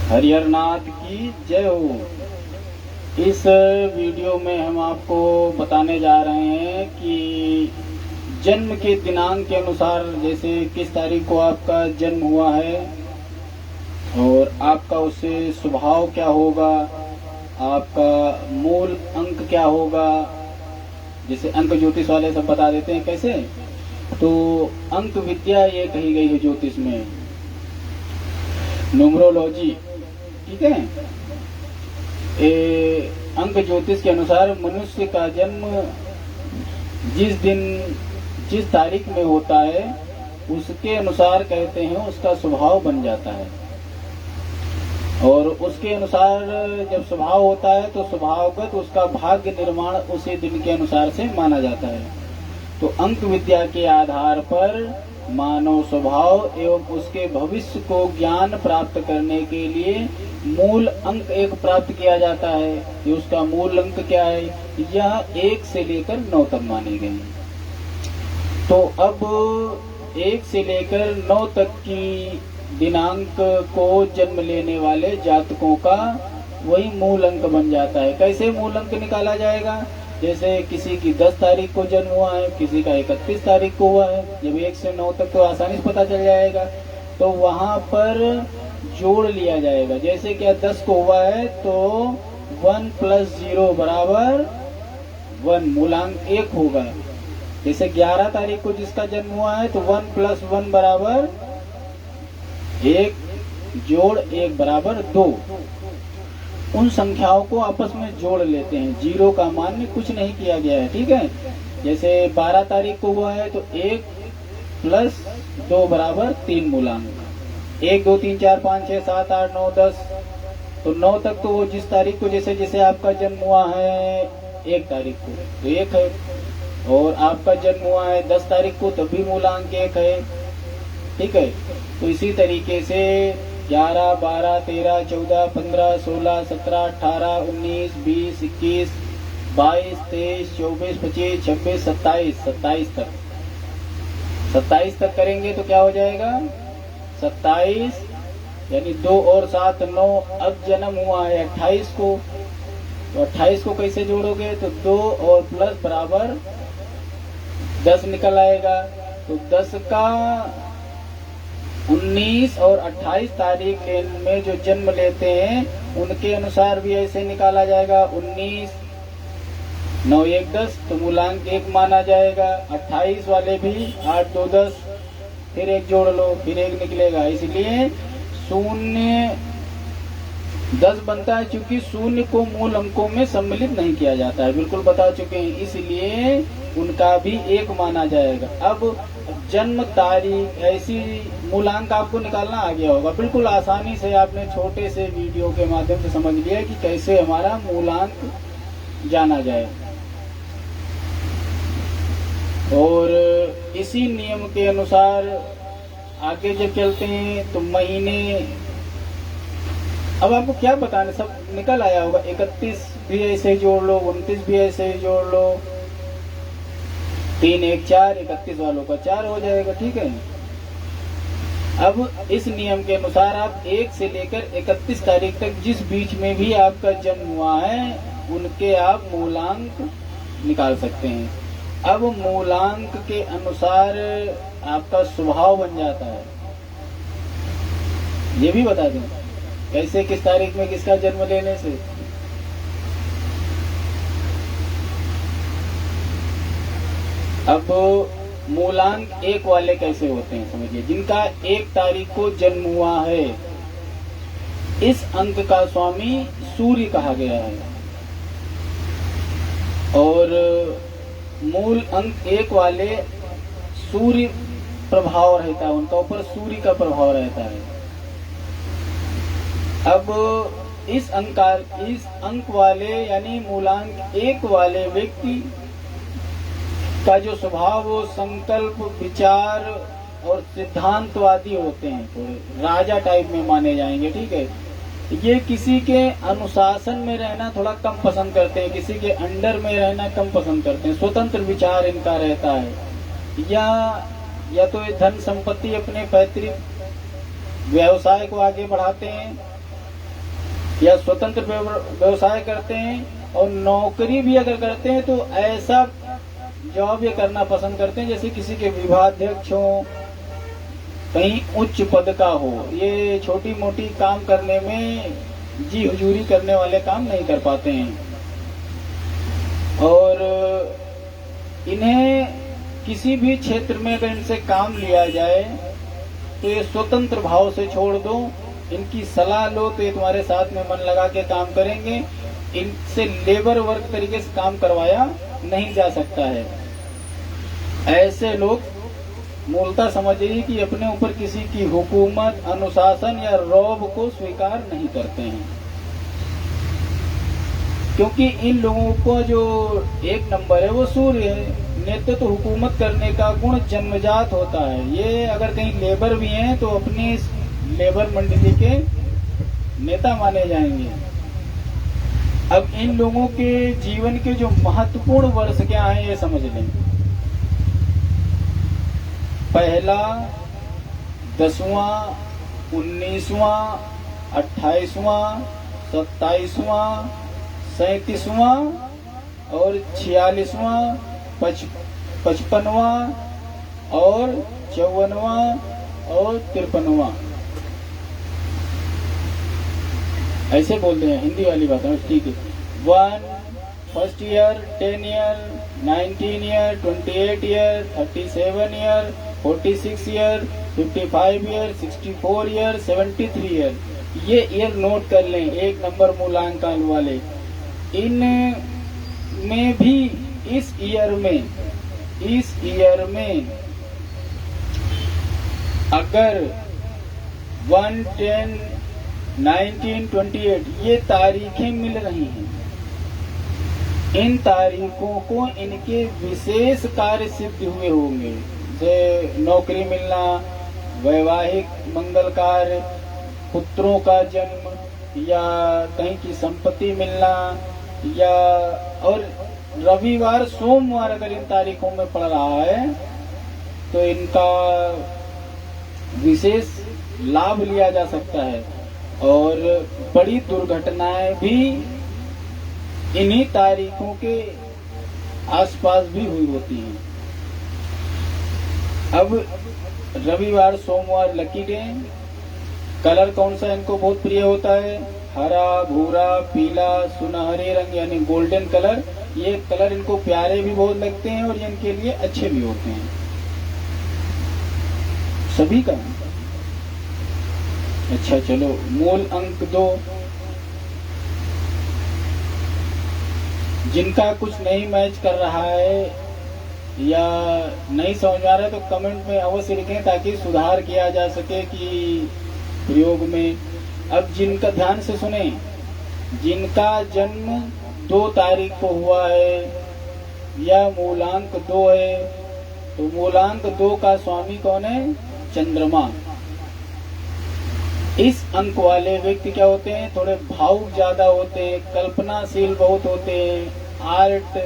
हरिहर नाथ की जय हो। इस वीडियो में हम आपको बताने जा रहे हैं कि जन्म के दिनांक के अनुसार, जैसे किस तारीख को आपका जन्म हुआ है और आपका उससे स्वभाव क्या होगा, आपका मूल अंक क्या होगा। जैसे अंक ज्योतिष वाले सब बता देते हैं कैसे, तो अंक विद्या ये कही गई है ज्योतिष में, न्यूमरोलॉजी। ठीक है। अंक ज्योतिष के अनुसार मनुष्य का जन्म जिस दिन जिस तारीख में होता है उसके अनुसार कहते हैं उसका स्वभाव बन जाता है, और उसके अनुसार जब स्वभाव होता है तो स्वभावगत उसका भाग्य निर्माण उसी दिन के अनुसार से माना जाता है। तो अंक विद्या के आधार पर मानव स्वभाव एवं उसके भविष्य को ज्ञान प्राप्त करने के लिए मूल अंक एक प्राप्त किया जाता है। कि उसका मूल अंक क्या है, यह 1 से लेकर 9 तक माने गए। तो अब 1 से लेकर 9 तक की दिनांक को जन्म लेने वाले जातकों का वही मूल अंक बन जाता है। कैसे मूल अंक निकाला जाएगा, जैसे किसी की 10 तारीख को जन्म हुआ है, किसी का 31 तारीख को हुआ है, जब 1 से 9 तक तो आसानी से पता चल जाएगा। तो वहां पर जोड़ लिया जाएगा। जैसे कि 10 को हुआ है तो 1 + 0 बराबर 1, मूलांक 1 होगा। जैसे 11 तारीख को जिसका जन्म हुआ है तो 1 + 1 बराबर 1 जोड़ 1 बराबर 2। उन संख्याओं को आपस में जोड़ लेते हैं, 0 का मान कुछ नहीं किया गया है। ठीक है। जैसे 12 तारीख को हुआ है तो 1 + 2 बराबर 3 मूलांक, 1 2 3 4 5 6 7 8 9 10। तो 9 तक तो वो जिस तारीख को, जैसे जैसे आपका जन्म हुआ है 1 तारीख को तो 1 है, और आपका जन्म हुआ है 10 तारीख को तभी मूलांक 1 है। ठीक है। तो इसी तरीके से 11 12 13 14 15 16 17 18 19 20 21 22 23 24 25 26 27 तक 27 तक करेंगे तो क्या हो जाएगा, 27 यानी 2 और 7 9। अब जन्म हुआ है 28 को, तो 28 को कैसे जोड़ोगे, तो 2 और प्लस बराबर 10 निकल आएगा। तो 10 का 19 और 28 तारीख में जो जन्म लेते हैं उनके अनुसार भी ऐसे निकाला जाएगा। 19 9 1 10 तो मूलांक 1 माना जाएगा। 28 वाले भी 8 2 10, फिर 1 जोड़ लो, फिर 1 निकलेगा। इसलिए 0 10 बनता है, क्योंकि 0 को मूल अंकों में सम्मिलित नहीं किया जाता है, बिल्कुल बता चुके हैं, इसलिए उनका भी 1 माना जाएगा। अब जन्म तारीख ऐसी मूलांक आपको निकालना आ गया होगा, बिल्कुल आसानी से आपने छोटे से वीडियो के माध्यम से समझ लिया कि कैसे हमारा मूलांक जाना जाए। और इसी नियम के अनुसार आगे जब चलते हैं तो महीने, अब आपको क्या बताने, सब निकल आया होगा। 31 भी ऐसे जोड़ लो, 29 भी ऐसे ही जोड़ लो, 3 1 4, 31 वालों का 4 हो जाएगा। ठीक है। अब इस नियम के अनुसार आप 1 से लेकर 31 तारीख तक जिस बीच में भी आपका जन्म हुआ है उनके आप मूलांक निकाल सकते हैं। अब मूलांक के अनुसार आपका स्वभाव बन जाता है। ये भी बता दें कैसे, किस तारीख में किसका जन्म लेने से। अब मूलांक 1 वाले कैसे होते हैं समझिए, जिनका 1 तारीख को जन्म हुआ है, इस अंक का स्वामी सूर्य कहा गया है, और मूल अंक 1 वाले सूर्य प्रभाव रहता है, उनका ऊपर सूर्य का प्रभाव रहता है। अब इस अंक वाले यानी मूलांक 1 वाले व्यक्ति का जो स्वभाव, वो संकल्प विचार और सिद्धांतवादी होते हैं, थोड़े राजा टाइप में माने जाएंगे। ठीक है। ये किसी के अनुशासन में रहना थोड़ा कम पसंद करते हैं, किसी के अंडर में रहना कम पसंद करते हैं, स्वतंत्र विचार इनका रहता है। या तो ये धन संपत्ति अपने पैतृक व्यवसाय को आगे बढ़ाते हैं, या स्वतंत्र व्यवसाय करते हैं, और नौकरी भी अगर करते हैं तो ऐसा जॉब ये करना पसंद करते हैं जैसे किसी के विभागाध्यक्ष हो, कहीं उच्च पद का हो। ये छोटी मोटी काम करने में जी हुजूरी करने वाले काम नहीं कर पाते हैं, और इन्हें किसी भी क्षेत्र में अगर इनसे काम लिया जाए तो ये स्वतंत्र भाव से छोड़ दो, इनकी सलाह लो तो ये तुम्हारे साथ में मन लगा के काम करेंगे। इनसे लेबर वर्क तरीके से काम करवाया नहीं जा सकता है। ऐसे लोग मूलतः समझिए कि अपने ऊपर किसी की हुकूमत, अनुशासन या रौब को स्वीकार नहीं करते हैं, क्योंकि इन लोगों को जो एक नंबर है वो सूर्य है। नेतृत्व तो हुकूमत करने का गुण जन्मजात होता है। ये अगर कहीं लेबर भी हैं तो अपनी लेबर मंडली के नेता माने जाएंगे। अब इन लोगों के जीवन के जो महत्वपूर्ण वर्ष क्या है ये समझ लें। पहला, 10वां, 19वां, 28वां, 27वां, 37वां और 46वां, 55वां और 54वां और 53वां, ऐसे बोलते हैं हिंदी वाली भाषा में, ठीक है। 1 first year, 10 year, 19 year, 28 year, 37 year, 46 year, 55 year, 64 year, 73 year. ये ईयर नोट कर लें, एक नंबर मूल्यांकन वाले। इन में भी इस ईयर में अगर 1, 10, 19, 28 ये तारीखें मिल रही हैं, इन तारीखों को इनके विशेष कार्य सिद्ध हुए होंगे, जैसे नौकरी मिलना, वैवाहिक मंगल कार्य, पुत्रों का जन्म, या कहीं की संपत्ति मिलना, या और रविवार, सोमवार अगर इन तारीखों में पड़ रहा है तो इनका विशेष लाभ लिया जा सकता है। और बड़ी दुर्घटनाएं भी इन्हीं तारीखों के आसपास भी हुई होती हैं। अब रविवार, सोमवार लकी डे। कलर कौन सा इनको बहुत प्रिय होता है? हरा, भूरा, पीला, सुनहरे रंग यानी गोल्डन कलर। ये कलर इनको प्यारे भी बहुत लगते हैं और ये इनके लिए अच्छे भी होते हैं सभी का। अच्छा चलो, मूल अंक 2। जिनका कुछ नहीं मैच कर रहा है या नहीं समझ आ रहा है तो कमेंट में अवश्य लिखें ताकि सुधार किया जा सके कि प्रयोग में। अब जिनका, ध्यान से सुने, जिनका जन्म 2 तारीख को हुआ है या मूलांक 2 है तो मूलांक 2 का स्वामी कौन है? चंद्रमा। इस अंक वाले व्यक्ति क्या होते हैं? थोड़े भावुक ज्यादा होते हैं, कल्पनाशील बहुत होते हैं, आर्ट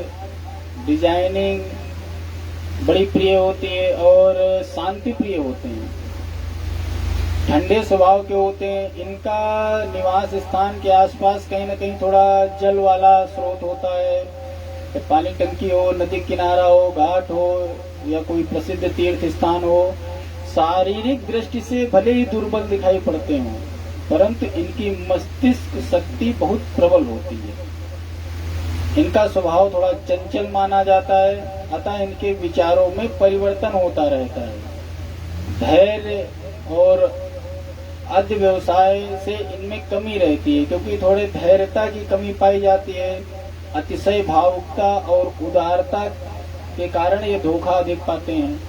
डिजाइनिंग बड़ी प्रिय होती है और शांति प्रिय होते हैं, ठंडे स्वभाव के होते हैं। इनका निवास स्थान के आसपास कहीं न कहीं थोड़ा जल वाला स्रोत होता है, पानी टंकी हो, नदी किनारा हो, घाट हो या कोई प्रसिद्ध तीर्थ स्थान हो। शारीरिक दृष्टि से भले ही दुर्बल दिखाई पड़ते हों परंतु इनकी मस्तिष्क शक्ति बहुत प्रबल होती है। इनका स्वभाव थोड़ा चंचल माना जाता है, अतः इनके विचारों में परिवर्तन होता रहता है। धैर्य और अर्ध व्यवसाय से इनमें कमी रहती है क्योंकि थोड़े धैर्यता की कमी पाई जाती है। अतिशय भावुकता और उदारता के कारण ये धोखा अधिक पाते हैं।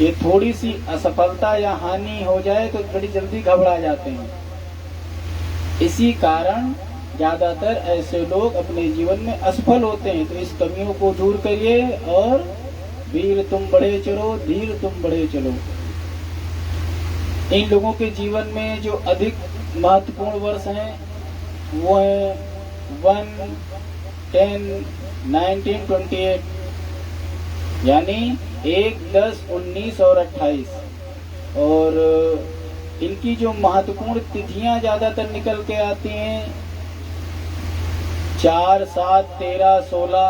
ये थोड़ी सी असफलता या हानि हो जाए तो बड़ी जल्दी घबरा जाते हैं। इसी कारण ज्यादातर ऐसे लोग अपने जीवन में असफल होते हैं। तो इस कमियों को दूर करिए और वीर तुम बढ़े चलो, धीर तुम बढ़े चलो। इन लोगों के जीवन में जो अधिक महत्वपूर्ण वर्ष हैं वो है 1, 10, 19, 28 यानी 1, 10, 19 और 28। और इनकी जो महत्वपूर्ण तिथियां ज्यादातर निकल के आती हैं 4, 7, 13, 16,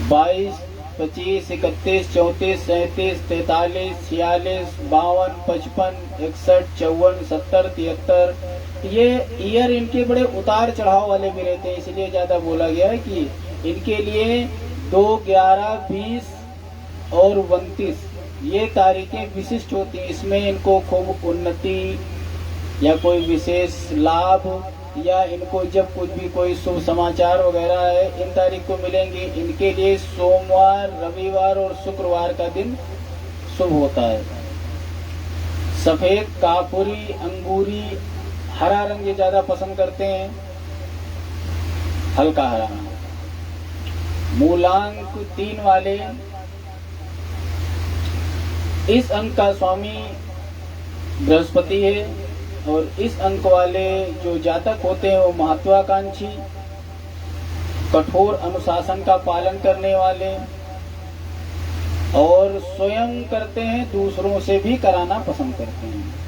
22, 25, 31, 34, 37, 43, 46, 52, 55, 61, 54, 70, 73। ये ईयर इनके बड़े उतार चढ़ाव वाले भी रहते हैं, इसलिए ज्यादा बोला गया है कि इनके लिए 2, 11, 20 और 29 ये तारीखें विशिष्ट होती हैं। इसमें इनको खूब उन्नति या कोई विशेष लाभ या इनको जब कुछ भी कोई शुभ समाचार वगैरह है इन तारीख को मिलेंगे। इनके लिए सोमवार, रविवार और शुक्रवार का दिन शुभ होता है। सफेद, काफुरी, अंगूरी, हरा रंग ये ज्यादा पसंद करते हैं, हल्का हरा। मूलांक 3 वाले, इस अंक का स्वामी बृहस्पति है और इस अंक वाले जो जातक होते हैं वो महत्वाकांक्षी, कठोर अनुशासन का पालन करने वाले और स्वयं करते हैं, दूसरों से भी कराना पसंद करते हैं।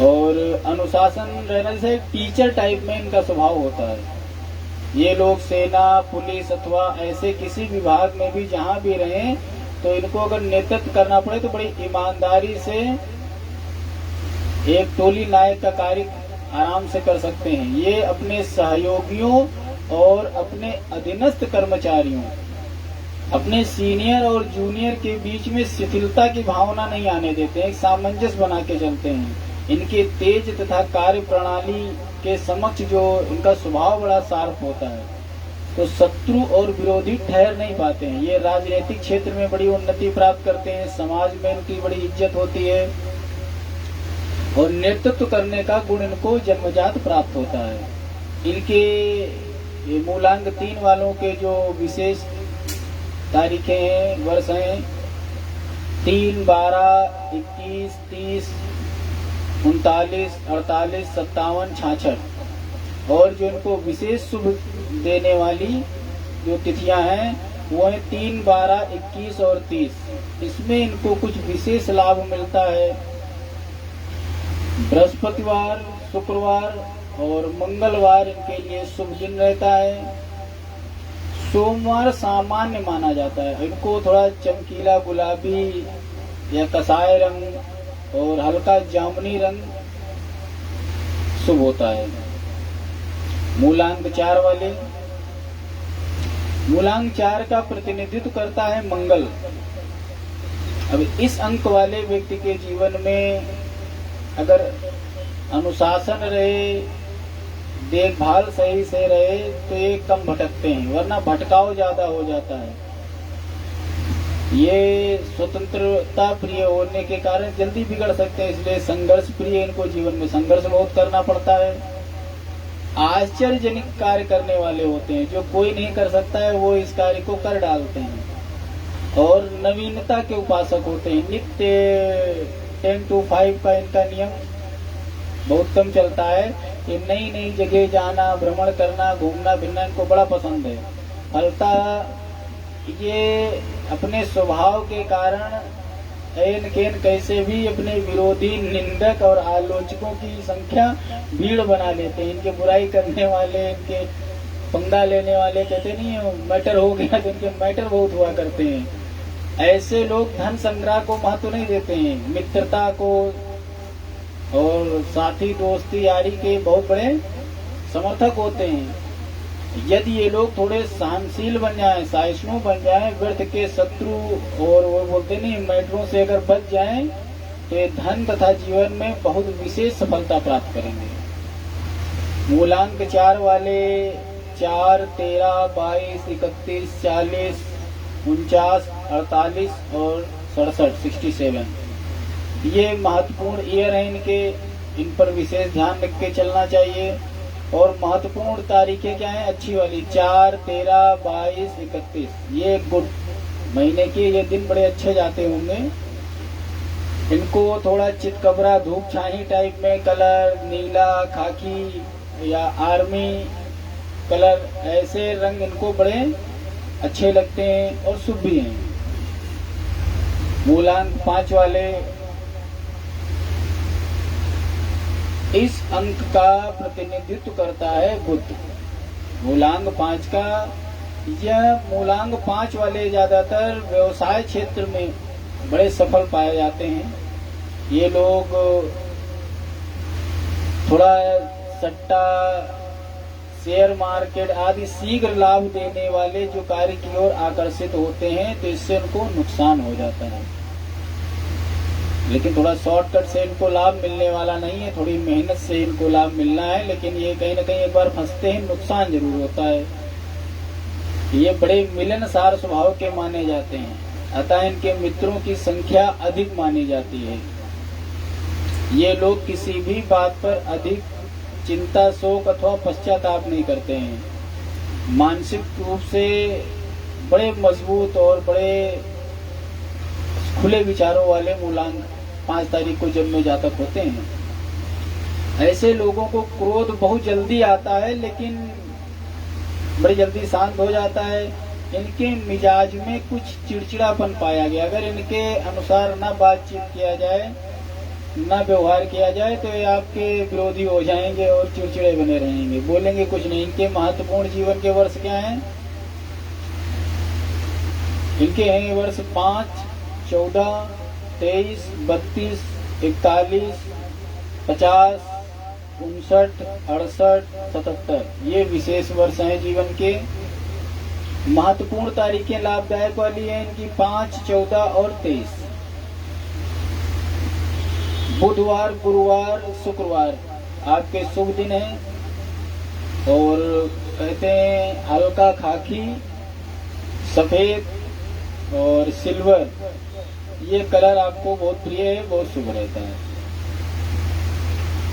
और अनुशासन रहने से टीचर टाइप में इनका स्वभाव होता है। ये लोग सेना, पुलिस अथवा ऐसे किसी विभाग में भी जहां भी रहें तो इनको अगर नेतृत्व करना पड़े तो बड़ी ईमानदारी से एक टोली नायक का कार्य आराम से कर सकते हैं। ये अपने सहयोगियों और अपने अधीनस्थ कर्मचारियों, अपने सीनियर और जूनियर के बीच में शिथिलता की भावना नहीं आने देते हैं, एक सामंजस्य बना के चलते हैं। इनके तेज तथा कार्य प्रणाली के समक्ष जो इनका स्वभाव बड़ा शार्प होता है तो शत्रु और विरोधी ठहर नहीं पाते हैं। ये राजनीतिक क्षेत्र में बड़ी उन्नति प्राप्त करते हैं, समाज में इनकी बड़ी इज्जत होती है और नेतृत्व करने का गुण इनको जन्मजात प्राप्त होता है। इनके मूलांक 3 वालों के जो विशेष तारीखें हैं, वर्ष हैं 3, 12, 21, 30, 39, 48, 57, 66 और जो इनको विशेष शुभ देने वाली जो तिथियां हैं वो है 3, 12, 21 और 30। इसमें इनको कुछ विशेष लाभ मिलता है। बृहस्पतिवार, शुक्रवार और मंगलवार इनके लिए शुभ दिन रहता है। सोमवार सामान्य माना जाता है, इनको थोड़ा चमकीला गुलाबी या कसाय रंग और हल्का जामुनी रंग शुभ होता है। मूलांक 4 वाले, मूलांक 4 का प्रतिनिधित्व करता है मंगल। अब इस अंक वाले व्यक्ति के जीवन में अगर अनुशासन रहे, देखभाल सही से रहे तो ये कम भटकते हैं, वरना भटकाव ज्यादा हो जाता है। ये स्वतंत्रता प्रिय होने के कारण जल्दी बिगड़ सकते हैं, इसलिए संघर्ष प्रिय, इनको जीवन में संघर्ष बहुत करना पड़ता है। आश्चर्यजनक कार्य करने वाले होते हैं, जो कोई नहीं कर सकता है वो इस कार्य को कर डालते हैं और नवीनता के उपासक होते हैं। नित्य 10 to 5 का इनका नियम बहुत कम चलता है। ये नई नई जगह जाना, भ्रमण करना, घूमना फिरना इनको बड़ा पसंद है। फलतः ये अपने स्वभाव के कारण एन केन कैसे भी अपने विरोधी, निंदक और आलोचकों की संख्या भीड़ बना लेते हैं। इनके बुराई करने वाले, इनके पंगा लेने वाले, कहते नहीं है मैटर हो गया तो इनके मैटर बहुत हुआ करते हैं। ऐसे लोग धन संग्रह को महत्व नहीं देते हैं, मित्रता को और साथी दोस्ती यारी के बहुत बड़े समर्थक होते हैं। यदि ये लोग थोड़े सहनशील बन जाएं, सहिष्णु बन जाएं, व्यर्थ के शत्रु और वो बोलते नहीं मैटरों से अगर बच जाएं तो ये धन तथा जीवन में बहुत विशेष सफलता प्राप्त करेंगे। मूलांक 4 वाले 4, 13, 22, 31, 40, 49, 48 और 67, 67 ये महत्वपूर्ण ईयर है इनके, इन पर विशेष ध्यान रख के चलना चाहिए। और महत्वपूर्ण तारीखें क्या है अच्छी वाली 4, 13, 22, 31 ये गुड महीने के ये दिन बड़े अच्छे जाते होंगे। इनको थोड़ा चितकबरा, धूप छाई टाइप में कलर, नीला, खाकी या आर्मी कलर, ऐसे रंग इनको बड़े अच्छे लगते हैं और शुभ भी हैं। मूलांक 5 वाले इस अंक का प्रतिनिधित्व करता है बुध। मूलांक 5 का, यह मूलांक 5 वाले ज्यादातर व्यवसाय क्षेत्र में बड़े सफल पाए जाते हैं। ये लोग थोड़ा सट्टा, शेयर मार्केट आदि शीघ्र लाभ देने वाले जो कार्य की ओर आकर्षित होते हैं, तो इससे उनको नुकसान हो जाता है। लेकिन थोड़ा शॉर्टकट से इनको लाभ मिलने वाला नहीं है, थोड़ी मेहनत से इनको लाभ मिलना है, लेकिन ये कहीं ना कहीं एक बार फंसते हैं, नुकसान जरूर होता है। ये बड़े मिलनसार स्वभाव के माने जाते हैं, अतः इनके मित्रों की संख्या अधिक मानी जाती है। ये लोग किसी भी बात पर अधिक चिंता, शोक अथवा पश्चाताप नहीं करते हैं। मानसिक रूप से बड़े मजबूत और बड़े खुले विचारों वाले मूलांक 5 तारीख को जन्मे जातक होते हैं। ऐसे लोगों को क्रोध बहुत जल्दी आता है, लेकिन बड़ी जल्दी शांत हो जाता है। इनके मिजाज में कुछ चिड़चिड़ापन पाया गया। अगर इनके अनुसार ना बातचीत किया जाए, ना व्यवहार किया जाए, तो ये आपके विरोधी हो जाएंगे और चिड़चिड़े बने रहेंगे, बोलेंगे कुछ नहीं। इनके महत्वपूर्ण जीवन के वर्ष क्या हैं? इनके हैं वर्ष 5, 14, 23, 32, 41, 50, 59, 68, 77। ये विशेष वर्ष हैं जीवन के। महत्वपूर्ण तारीखें लाभदायक वाली हैं इनकी 5, 14 और 23। बुधवार, गुरुवार, शुक्रवार आपके शुभ दिन हैं। और कहते हैं हल्का खाकी, सफेद और सिल्वर, ये कलर आपको बहुत प्रिय है, बहुत शुभ रहता है।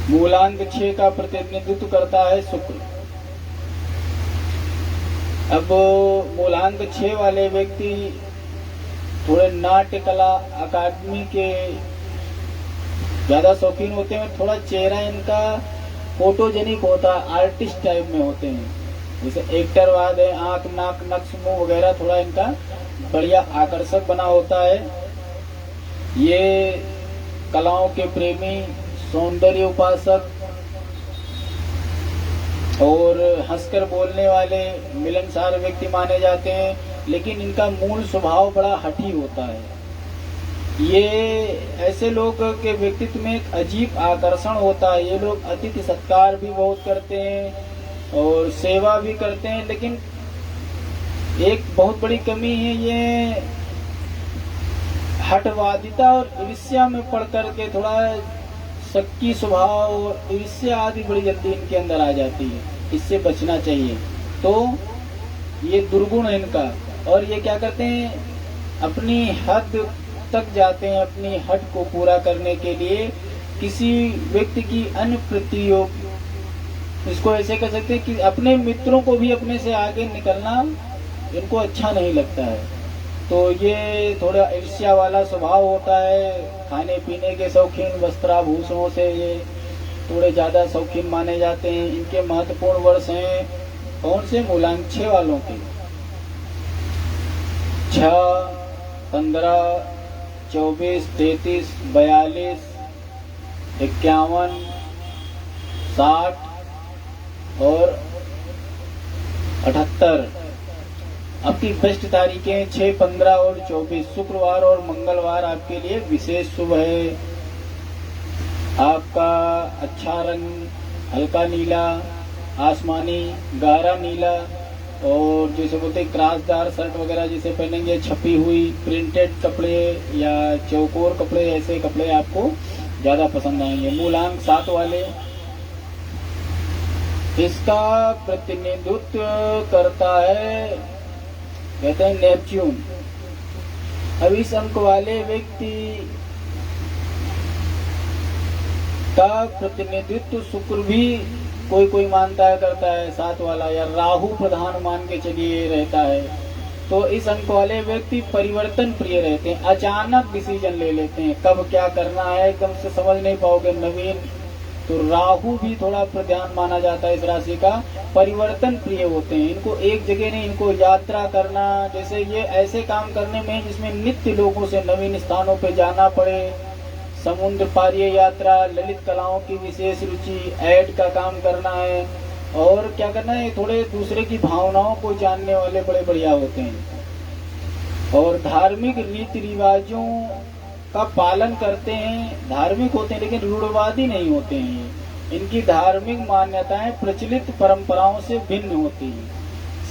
मूलांक 6 का प्रतिनिधित्व करता है शुक्र। अब मूलांक 6 वाले व्यक्ति थोड़े नाट्य कला अकादमी के ज्यादा शौकीन होते हैं। थोड़ा चेहरा इनका फोटोजेनिक होता है, आर्टिस्ट टाइप में होते हैं। जैसे एक्टर वाद है, आंख, नाक, नक्श, मुंह वगैरह थोड़ा इनका बढ़िया आकर्षक बना होता है। ये कलाओं के प्रेमी, सौंदर्य उपासक और हंसकर बोलने वाले मिलनसार व्यक्ति माने जाते हैं। लेकिन इनका मूल स्वभाव बड़ा हठी होता है। ये ऐसे लोग के व्यक्तित्व में एक अजीब आकर्षण होता है। ये लोग अतिथि सत्कार भी बहुत करते हैं और सेवा भी करते हैं। लेकिन एक बहुत बड़ी कमी है, ये हठवादिता और ईर्ष्या में पड़ करके थोड़ा शक्की स्वभाव और ईर्ष्या आदि बड़ी जल्दी इनके अंदर आ जाती है। इससे बचना चाहिए। तो ये दुर्गुण है इनका। और ये क्या करते हैं, अपनी हद तक जाते हैं अपनी हद को पूरा करने के लिए। किसी व्यक्ति की अन्य प्रतियोग, इसको ऐसे कह सकते हैं कि अपने मित्रों को भी अपने से आगे निकलना इनको अच्छा नहीं लगता है। तो ये थोड़ा ईर्ष्या वाला स्वभाव होता है। खाने पीने के शौकीन, वस्त्राभूषणों से ये थोड़े ज्यादा शौकीन माने जाते हैं। इनके महत्वपूर्ण वर्ष हैं कौन से? मूलांक 6 वालों के 6, 15, 24, 33, 42, 51, 60 और 78। आपकी बेस्ट तारीखें 6, 15 और 24। शुक्रवार और मंगलवार आपके लिए विशेष शुभ है। आपका अच्छा रंग हल्का नीला, आसमानी, गहरा नीला और जैसे बोलते हैं क्रासदार शर्ट वगैरह जैसे पहनेंगे, छपी हुई प्रिंटेड कपड़े या चौकोर कपड़े, ऐसे कपड़े आपको ज्यादा पसंद आएंगे। मूलांक 7 वाले, इसका प्रतिनिधित्व करता है, कहते हैं नेपच्यून। अब इस अंक वाले व्यक्ति का प्रतिनिधित्व शुक्र भी कोई मानता है, करता है 7 वाला, या राहु प्रधान मान के चलिए रहता है। तो इस अंक वाले व्यक्ति परिवर्तन प्रिय रहते हैं, अचानक डिसीजन ले लेते हैं, कब क्या करना है एकदम से समझ नहीं पाओगे, नवीन। तो राहु भी थोड़ा प्रधान माना जाता है इस राशि का। परिवर्तन प्रिय होते हैं, इनको एक जगह नहीं, इनको यात्रा करना, जैसे ये ऐसे काम करने में जिसमें नित्य लोगों से नवीन स्थानों पे जाना पड़े, समुद्र पारीय यात्रा, ललित कलाओं की विशेष रुचि, ऐड का काम करना है, और क्या करना है, थोड़े दूसरे की भावनाओं को जानने वाले बड़े बढ़िया होते हैं। और धार्मिक रीति रिवाजों का पालन करते हैं, धार्मिक होते हैं लेकिन रूढ़वादी नहीं होते हैं। इनकी धार्मिक मान्यताएं प्रचलित परंपराओं से भिन्न होती हैं।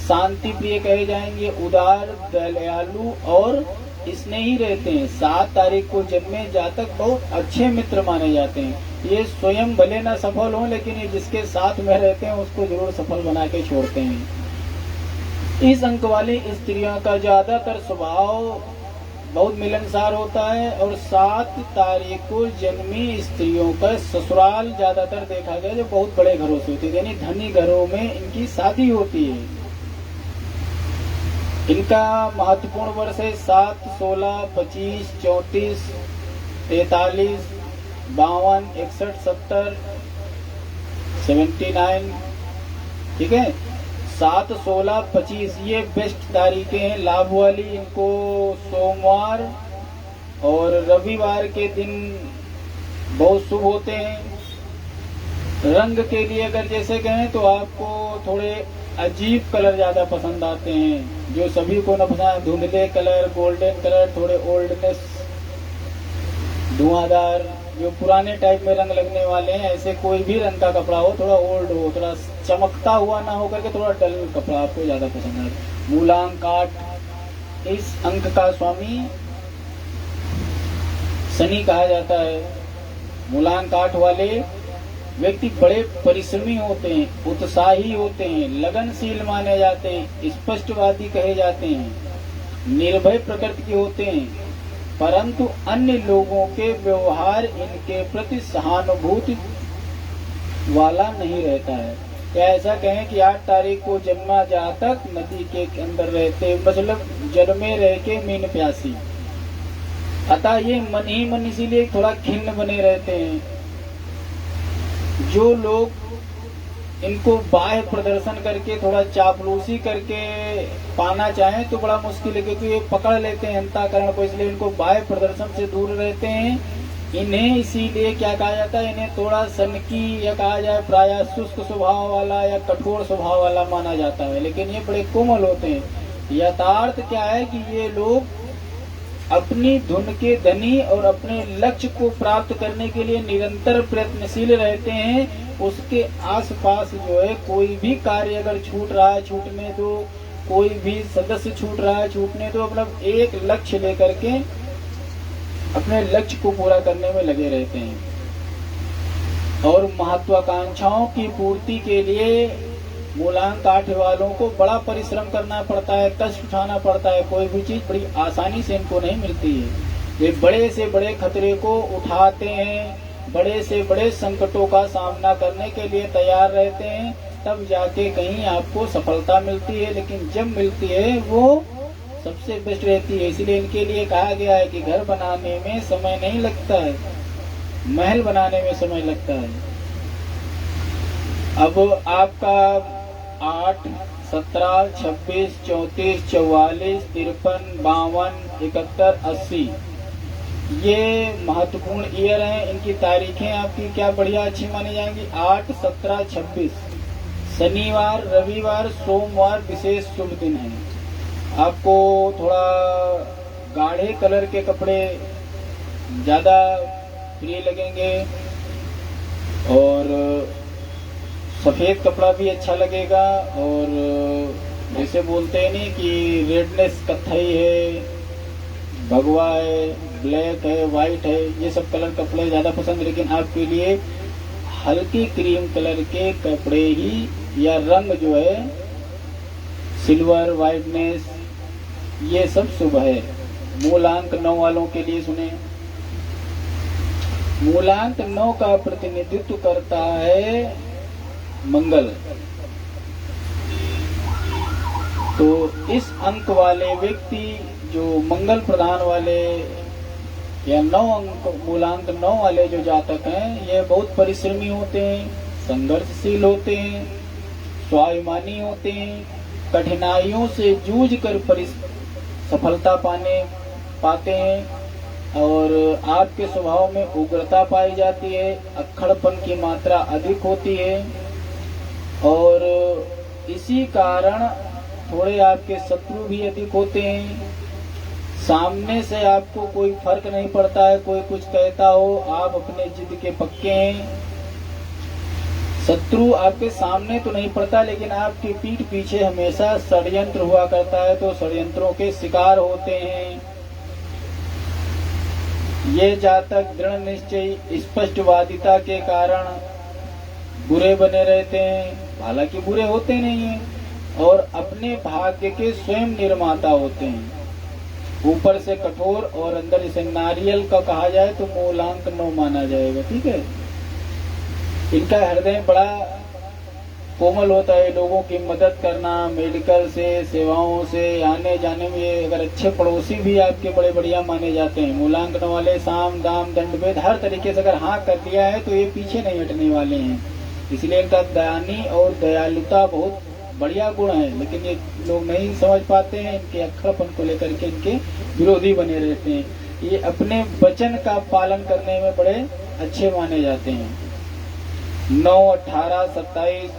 शांति प्रिय कहे जाएंगे, उदार, दयालु और स्नेही रहते हैं। 7 तारीख को जन्मे जातक बहुत अच्छे मित्र माने जाते हैं। ये स्वयं भले ना सफल हो, लेकिन ये जिसके साथ में रहते हैं उसको जरूर सफल बना के छोड़ते हैं। इस अंक वाली स्त्रियों का ज्यादातर स्वभाव बहुत मिलनसार होता है, और 7 तारीख को जन्मी स्त्रियों का ससुराल ज्यादातर देखा गया जो बहुत बड़े घरों से होती है, यानी धनी घरों में इनकी शादी होती है। इनका महत्वपूर्ण वर्ष है 7, 16, 25, 34, 43, 52, 61, 70, 79। ठीक है, 7, 16, 25 ये बेस्ट तारीखें हैं लाभ वाली। इनको सोमवार और रविवार के दिन बहुत शुभ होते हैं। रंग के लिए अगर जैसे कहें तो आपको थोड़े अजीब कलर ज्यादा पसंद आते हैं, जो सभी को न पसंद, धुंधले कलर, गोल्डन कलर, थोड़े ओल्डनेस, धुआंधार, जो पुराने टाइप में रंग लगने वाले हैं, ऐसे कोई भी रंग का कपड़ा हो, थोड़ा ओल्ड हो, थोड़ा चमकता हुआ ना होकर के थोड़ा डल कपड़ा आपको ज्यादा पसंद है। मूलांक 8, इस अंक का स्वामी शनि कहा जाता है। मूलांक 8 वाले व्यक्ति बड़े परिश्रमी होते हैं, उत्साही होते हैं, लगनशील माने जाते हैं, स्पष्टवादी कहे जाते हैं, निर्भय प्रकृति के होते हैं, परंतु अन्य लोगों के व्यवहार इनके प्रति सहानुभूति वाला नहीं रहता है। क्या ऐसा कहें कि 8 तारीख को जन्मा जातक नदी के अंदर रहते, मतलब जल में रह के मीन प्यासी, अतः ये मन ही मन इसीलिए थोड़ा खिन्न बने रहते हैं। जो लोग इनको बाह्य प्रदर्शन करके थोड़ा चापलूसी करके पाना चाहें तो बड़ा मुश्किल है, क्योंकि ये पकड़ लेते हैं अंतःकरण को, इसलिए इनको बाह्य प्रदर्शन से दूर रहते हैं। इन्हें इसीलिए क्या कहा जाता है, इन्हें थोड़ा सनकी या कहा जाए प्रायः शुष्क स्वभाव वाला या कठोर स्वभाव वाला माना जाता है, लेकिन ये बड़े कोमल होते हैं। यथार्थ क्या है कि ये लोग अपनी धुन के धनी और अपने लक्ष्य को प्राप्त करने के लिए निरंतर प्रयत्नशील रहते हैं। उसके आसपास जो है कोई भी कार्य अगर छूट रहा है छूटने दो, कोई भी सदस्य छूट रहा है छूटने दो, मतलब एक लक्ष्य लेकर के अपने लक्ष्य को पूरा करने में लगे रहते हैं। और महत्वाकांक्षाओं की पूर्ति के लिए मूलांक 8 वालों को बड़ा परिश्रम करना पड़ता है, कष्ट उठाना पड़ता है। कोई भी चीज बड़ी आसानी से इनको नहीं मिलती है। वे बड़े से बड़े खतरे को उठाते हैं, बड़े से बड़े संकटों का सामना करने के लिए तैयार रहते हैं, तब जाके कहीं आपको सफलता मिलती है। लेकिन जब मिलती है वो सबसे बेस्ट रहती है। इसलिए इनके लिए कहा गया है कि घर बनाने में समय नहीं लगता है, महल बनाने में समय लगता है। अब आपका 8, 17, 26, 34, 44, 53, 52, 71, 80 ये महत्वपूर्ण ईयर हैं। इनकी तारीखें आपकी क्या बढ़िया अच्छी मानी जाएंगी। 8, 17, 26 शनिवार, रविवार, सोमवार विशेष शुभ दिन है। आपको थोड़ा गाढ़े कलर के कपड़े ज्यादा प्रिय लगेंगे और सफेद कपड़ा भी अच्छा लगेगा। और जैसे बोलते हैं नहीं कि रेडनेस कत्थई है, भगवा है, ब्लैक है, व्हाइट है, ये सब कलर कपड़े ज्यादा पसंद। लेकिन आपके लिए हल्की क्रीम कलर के कपड़े ही या रंग जो है सिल्वर, व्हाइटनेस, ये सब शुभ है। मूलांक 9 वालों के लिए सुने। मूलांक 9 का प्रतिनिधित्व करता है मंगल। तो इस अंक वाले व्यक्ति जो मंगल प्रधान वाले या 9 अंक मूलांक 9 वाले जो जातक हैं, ये बहुत परिश्रमी होते हैं, संघर्षशील होते हैं, स्वाभिमानी होते हैं, कठिनाइयों से जूझ कर सफलता पाते हैं। और आपके स्वभाव में उग्रता पाई जाती है, अक्खड़पन की मात्रा अधिक होती है और इसी कारण थोड़े आपके शत्रु भी अधिक होते हैं। सामने से आपको कोई फर्क नहीं पड़ता है, कोई कुछ कहता हो, आप अपने जिद के पक्के हैं। शत्रु आपके सामने तो नहीं पड़ता, लेकिन आपकी पीठ पीछे हमेशा षड्यंत्र हुआ करता है, तो षड्यंत्रों के शिकार होते हैं। ये जातक दृढ़ निश्चय स्पष्टवादिता के कारण बुरे बने रहते हैं, हालांकि बुरे होते नहीं हैं, और अपने भाग्य के स्वयं निर्माता होते हैं। ऊपर से कठोर और अंदर से नारियल का कहा जाए तो मूलांक 9 माना जाएगा, ठीक है। इनका हृदय बड़ा कोमल होता है, लोगों की मदद करना, मेडिकल से, सेवाओं से आने जाने में। ये अगर अच्छे पड़ोसी भी आपके बड़े बढ़िया माने जाते हैं। मूलांक 9 वाले साम दाम दंड भेद हर तरीके से अगर हाँ कर दिया है तो ये पीछे नहीं हटने वाले हैं। इसलिए इनका दयानी और दयालुता बहुत बढ़िया गुण है, लेकिन ये लोग नहीं समझ पाते हैं। इनके अक्खड़पन को लेकर के इनके विरोधी बने रहते हैं। ये अपने वचन का पालन करने में बड़े अच्छे माने जाते हैं। 9, 18, 27,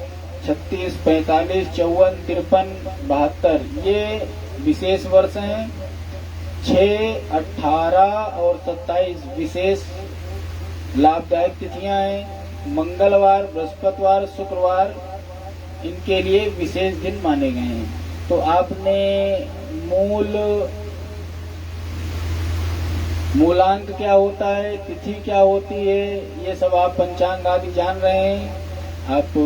36, 45, 54, 53, 72 ये विशेष वर्ष हैं। 6, 18 और 27 विशेष लाभदायक तिथियां हैं। मंगलवार, बृहस्पतिवार, शुक्रवार इनके लिए विशेष दिन माने गए हैं। तो आपने मूलांक क्या होता है, तिथि क्या होती है, ये सब आप पंचांग आदि जान रहे हैं। आप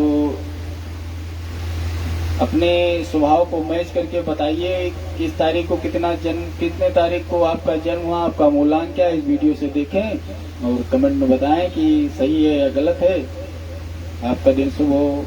अपने स्वभाव को मैच करके बताइए किस तारीख को कितने तारीख को आपका जन्म हुआ, आपका मूलांक क्या है। इस वीडियो से देखें और कमेंट में बताएं कि सही है या गलत है। आपका दिन शुभ हो।